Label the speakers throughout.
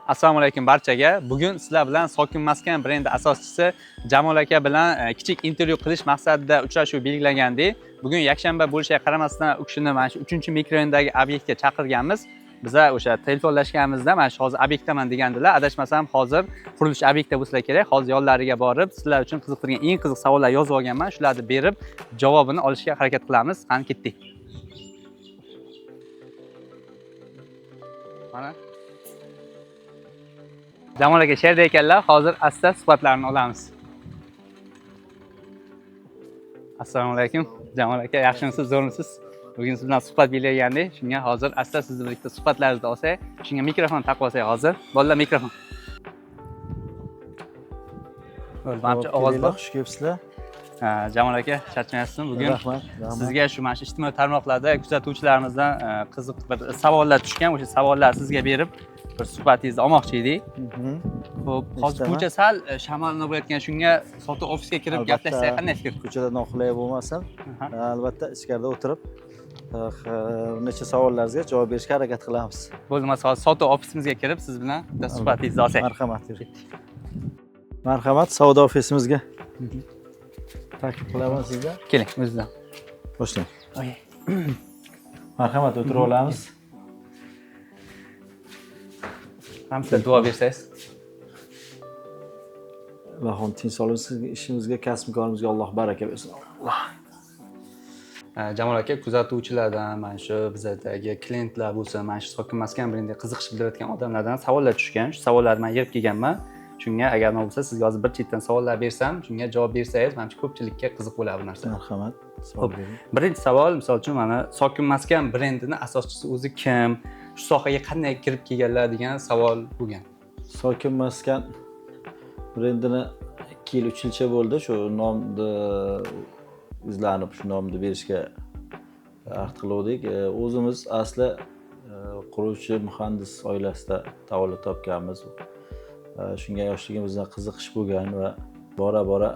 Speaker 1: Assalomu alaykum barchaga. Bugun sizlar bilan Sokin Maskan brendi asoschisi Jamol aka bilan kichik intervyu qilish maqsadida uchrashuv belgilagandik. Bugun yakshanba bo'lishiga qaramasdan u kishini mana shu 3-mikrorayondagi obyektga chaqirganmiz. Biza o'sha telefonlashganimizda mana shu hozir obyektdaman degandilar. Adashmasam hozir qurilish obyektida bo'lsa kerak. Hozir yonlariga borib, sizlar uchun qiziqtirgan eng qiziq savollar yozib olganman. Shularni berib, javobini olishga harakat qilamiz. Qani ketdik. Mana Jamol aka sherda ekanlar. Hozir asta suhbatlarni olamiz. Assalomu alaykum. Jamol aka, yaxshimisiz, zo'rmisiz? Bugun siz bilan suhbat belgilagandik. Shunga hozir asta sizni birlikda suhbatlaringizni olsak, shunga mikrofon taqib olsak hozir. Bolalar mikrofon. Bo'ldi, ovoz bor.
Speaker 2: Xush kelibsizlar.
Speaker 1: Jamol aka, charchamayapsizmi? Bugun
Speaker 2: Rahmat.
Speaker 1: sizga shu mana shu ijtimoiy tarmoqlarda kuzatuvchilarimizdan qiziq bir savollar tushgan. O'sha savollarni sizga berib, bir suhbatingizni olmoqchi edik. Xo'p, hozir ko'cha sal shamolni bo'layotgan, shunga sotuv ofisga kirib gaplashsak qanday fikr?
Speaker 2: Ko'chada noqulay bo'lmasin. Albatta ichkarida o'tirib bir necha savollaringizga javob berishga harakat qilamiz.
Speaker 1: Bo'lmasa hozir sotuv ofisimizga kirib siz bilan bitta suhbatingizni olsak.
Speaker 2: Marhamat. Marhamat, savdo ofisimizga taklif qilaman sizga.
Speaker 1: Keling, o'zingizdan.
Speaker 2: Boshlang.
Speaker 1: Oy.
Speaker 2: Marhamat, o'tirib olamiz.
Speaker 1: Hamma duo bersangiz.
Speaker 2: Allohim tinch solib sizga, ishimizga, kasb-korimizga Alloh baraka bersin.
Speaker 1: Jamol aka, kuzatuvchilardan, mana shu bizdagi klientlar bo'lsa, mana shu Sokin Maskan brendiga qiziqish bildirayotgan odamlardan savollar tushgan. Shu savollarni men yig'ib kelganman. Shunga agar nima bo'lsa, sizga hozir bir chetdan savollar bersam, shunga javob bersangiz, menimcha ko'pchilikka qiziq bo'ladi bu narsa.
Speaker 2: Marhamat. Savol bering.
Speaker 1: Birinchi savol, misol uchun mana Sokin Maskan brendining asoschisi o'zi kim? Shu sohaga qanday kirib kelganlar degan savol bo'lgan.
Speaker 2: Sokin Maskan brendini 2 yil 3 yilcha bo'ldi. Shu nomni izlanib, shu nomni berishga ahd qildik. O'zimiz asli quruvchi muhandis oilasida tavallud topganmiz. Shunga yoshligimizdan qiziqish bo'lgan va bora-bora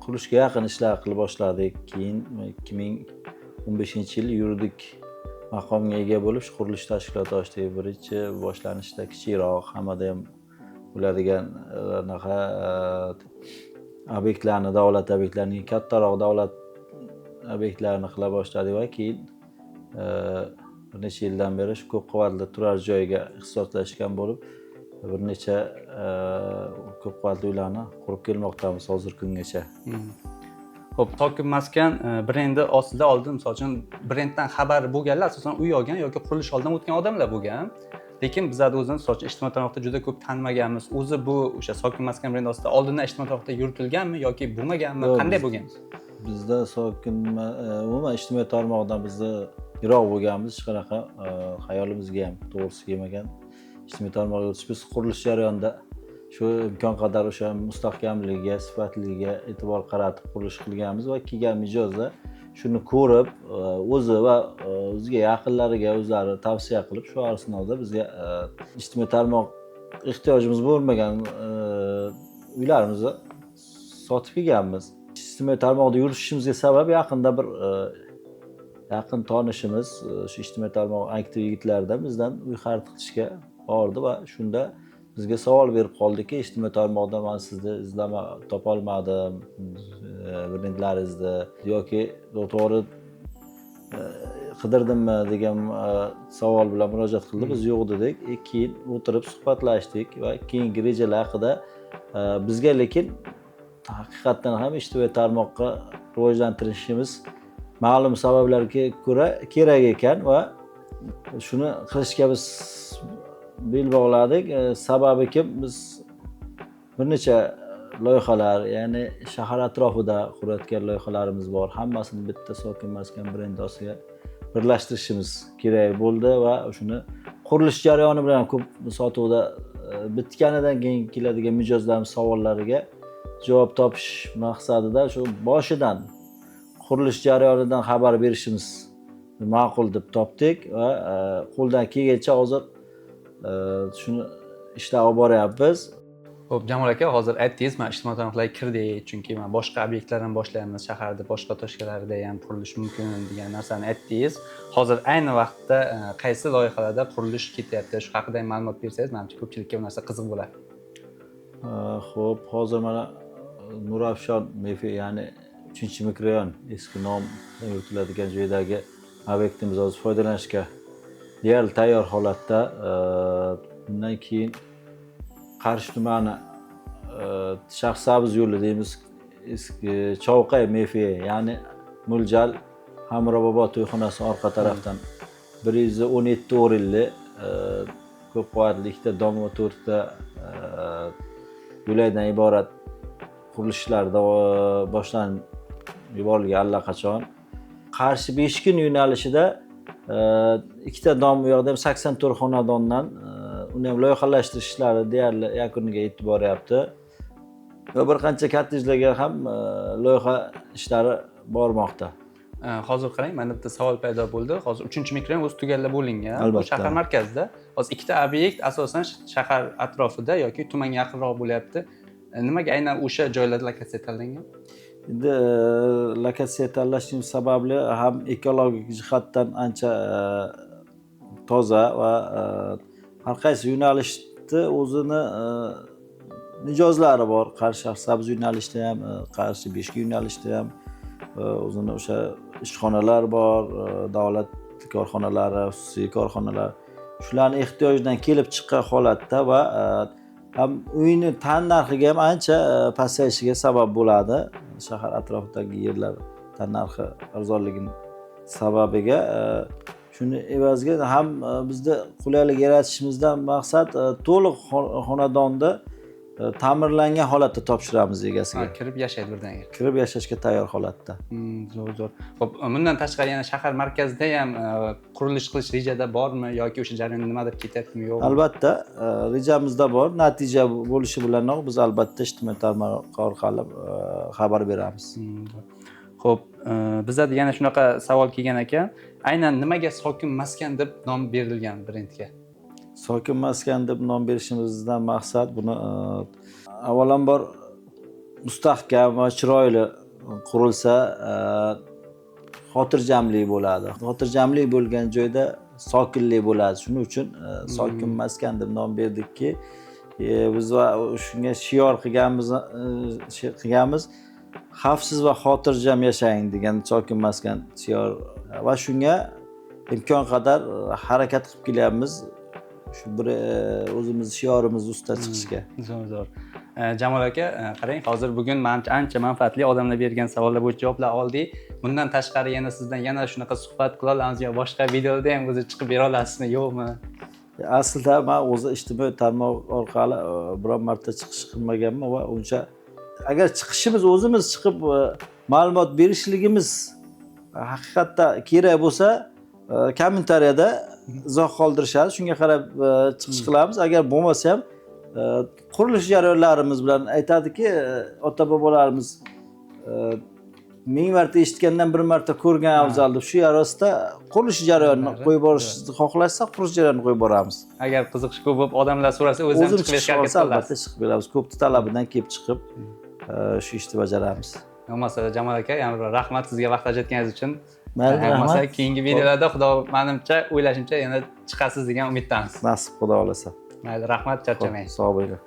Speaker 2: qurishga yaqin ishlar qila boshladik. Keyin 2015-yil yuridik maqomga ega bo'lib, qurilish tashkiloti ochdik. Birinchi boshlanishda kichikroq, hammada ham bo'ladigan obyektlarni, davlat obyektlarini, kattaroq davlat obyektlarini qila boshladik va keyin bir necha yildan beri shu ko'p qavatli turar joyga ixtisoslashgan bo'lib, bir necha ko'p qavatli uylarni qurib kelmoqdamiz hozirgi kungacha.
Speaker 1: Xo'p, Sokin Maskan brendi ostida oldin, misol uchun, brenddan xabari bo'lganlar asosan uy olgan yoki qurilish oldidan o'tgan odamlar bo'lgan. Lekin bizlar o'zimiz misol uchun ijtimoiy tarmoqda juda ko'p tanimaganmiz. O'zi bu o'sha Sokin Maskan brendi ostida oldindan ijtimoiy tarmoqda yuritilganmi yoki bo'lmaganmi? Qanday bo'lgan?
Speaker 2: Bizda Sokin umuman ijtimoiy tarmoqdan bizni yiroq bo'lganmiz, hech qanaqa xayolimizga ham to'g'risi kelmagan. Ijtimoiy tarmoqqa o'tish biz qurilish jarayonida shu imkon qadar o'sha mustahkamligiga, sifatligiga e'tibor qaratib qurilish qilganmiz va kelgan mijozda shuni ko'rib, o'zi va o'ziga yaqinlariga o'zlari tavsiya qilib, shu asnoda bizga ijtimoiy tarmoq ehtiyojimiz bo'lmagan uylarimizni sotib kelganmiz. Ijtimoiy tarmoqda yurishimizga sabab yaqinda bir yaqin tanishimiz shu ijtimoiy tarmoq aktiv yigitlardan bizdan uy xarid qilishga bordi va shunda bizga savol berib qoldiki, ijtimoiy tarmoqda men sizni topolmadim, brendlaringizni yoki to'g'ri qidirdimmi degan savol bilan murojaat qildi. Biz yo'q dedik. Keyin o'tirib suhbatlashdik va keyingi rejalar haqida bizga lekin haqiqatdan ham ijtimoiy tarmoqqa rivojlantirishimiz ma'lum sabablarga ko'ra kerak ekan va shuni qilishga biz bel bog'ladik. Sababi kim? Biz bir necha loyihalar, ya'ni shahar atrofida qurayotgan loyihalarimiz bor. Hammasini bitta Sokin Maskan brendi ostiga birlashtirishimiz kerak bo'ldi va shuni qurilish jarayoni bilan ko'p sotuvda bitganidan keyin keladigan mijozlarimiz savollariga javob topish maqsadida shu boshidan qurilish jarayonidan xabar berishimiz ma'qul deb topdik va qo'ldan kelgancha hozir shuni ishlar olib boryapmiz.
Speaker 1: Xo'p, Jamol aka, hozir aytdingiz, men ijtimoiy tarmoqlarga kirdik, chunki men boshqa obyektlardan boshlaymiz, shaharda boshqa toshkalarda ham qurilish mumkin degan narsani aytdingiz. Hozir ayni vaqtda qaysi loyihalarda qurilish ketyapti? Shu haqida ma'lumot bersangiz, menimcha ko'pchilikka bu narsa qiziq bo'ladi.
Speaker 2: Xo'p, hozir mana Nurafshon mefi, ya'ni 3-mikrorayon eski nom yuritiladigan joydagi obyektimiz hozir foydalanishga deyarli tayyor holatda. Bundan keyin Qarshi tumani Shaxsabz yo'li deymiz, eski Chovqay mefi, ya'ni Mo'ljal Hamrobobo to'yxonasi orqa tarafdan 117 o'rinli ko'p qavatli ikkita dom va 4 ta yo'laydan iborat qurilishlar boshlanib yuborilgan allaqachon. Qarshi Beshkin yo'nalishida ikkita dom, bu yoqda 84 xonadondan uni ham loyihalashtirish ishlari deyarli yakuniga yetib boryapti. Va bir qancha kottejlarga ham loyiha ishlari bormoqda.
Speaker 1: Hozir qarang, menda bitta savol paydo bo'ldi. Hozir 3-mikrorayon o'zi tugallab bo'lingan. Bu shahar markazida. Hozir ikkita obyekt asosan shahar atrofida yoki tumanga yaqinroq bo'lyapti. Nimaga aynan o'sha joylarda lokatsiya tanlangan?
Speaker 2: Endi lokatsiya tanlashning sababli ham ekologik jihatdan ancha toza va har qaysi yo'nalishda o'zini mijozlari bor. Qarshi Shaxsabz yo'nalishida ham, Qarshi Beshkin yo'nalishida ham o'zini o'sha ishxonalar bor, davlat korxonalari, xususiy korxonalar. Shularning ehtiyojidan kelib chiqqan holatda va ham uyni tan narxiga ham ancha pasayishiga sabab bo'ladi. Shahar atrofidagi yerlar tan narxi arzonligini sababiga shuni evaziga ham bizda qulaylik yaratishimizdan maqsad to'liq xonadonni ta'mirlangan holatda topshiramiz egasiga.
Speaker 1: Kirib yashaydi birdaniga.
Speaker 2: Kirib yashashga tayyor holatda.
Speaker 1: Zo'r. Xo'p, bundan tashqari yana shahar markazida ham qurilish qilish rejada bormi yoki o'sha jarayon nimadir ketyaptimi, yo'qmi?
Speaker 2: Albatta, rejamizda bor. Natija bo'lishi bilanoq biz albatta ijtimoiy tarmoq orqali xabar beramiz.
Speaker 1: Xo'p, bizda yana shunaqa savol kelgan ekan. Aynan nimaga Sokin maskan deb nom berilgan brendga?
Speaker 2: Sokin maskan deb nom berishimizdan maqsad buni avvalambor mustahkam va chiroyli qurilsa xotirjamlik bo'ladi. Xotirjamlik bo'lgan joyda sokinlik bo'ladi. Shuning uchun Sokin maskan deb nom berdikki, biz va shunga shior qilganmiz xavfsiz va xotirjam yashang degan Sokin maskan shior va shunga imkon qadar harakat qilib kelyapmiz. Shu bir o'zimiz shiorimiz ustida chiqishga.
Speaker 1: Zo'r. Jamol aka, qarang, hozir bugun menimcha ancha manfaatli odamlar bergan savollar bo'yicha javoblar oldik. Bundan tashqari yana sizdan yana shunaqa suhbat qila olamiz yo boshqa videoda ham o'zi chiqib bera olasizmi, yo'qmi?
Speaker 2: Aslida men o'zi ijtimoiy tarmoq orqali biron marta chiqish qilmaganman va uncha agar chiqishimiz o'zimiz chiqib ma'lumot berishligimiz haqiqatda kerak bo'lsa kommentariyada izoh qoldirishadi. Shunga qarab chiqish qilamiz. Agar bo'lmasa ham qurilish jarayonlarimiz bilan aytadiki, ota-bobolarimiz 1000 marta eshitgandan 1 marta ko'rgan afzal deb. Shu yarasida qurilish jarayonini qo'yib borishni xohlashsa, qurilish jarayonini qo'yib boramiz.
Speaker 1: Agar qiziqish ko'p bo'lib odamlar so'rasa, o'zi ham chiqib berishga harakat qilamiz.
Speaker 2: Albatta chiqib beramiz. Ko'p talabidan kelib chiqib shu ishni bajaramiz.
Speaker 1: Bo'lmasa Jamol aka, yana bir rahmat sizga vaqt ajratganingiz uchun.
Speaker 2: Rahmat.
Speaker 1: Keyingi videolarda xudo menimcha o'ylashimcha yana chiqasiz degan umiddamiz.
Speaker 2: Nasib xudo xolasa.
Speaker 1: Mayli, rahmat, charchamang.
Speaker 2: Sog' bo'ling.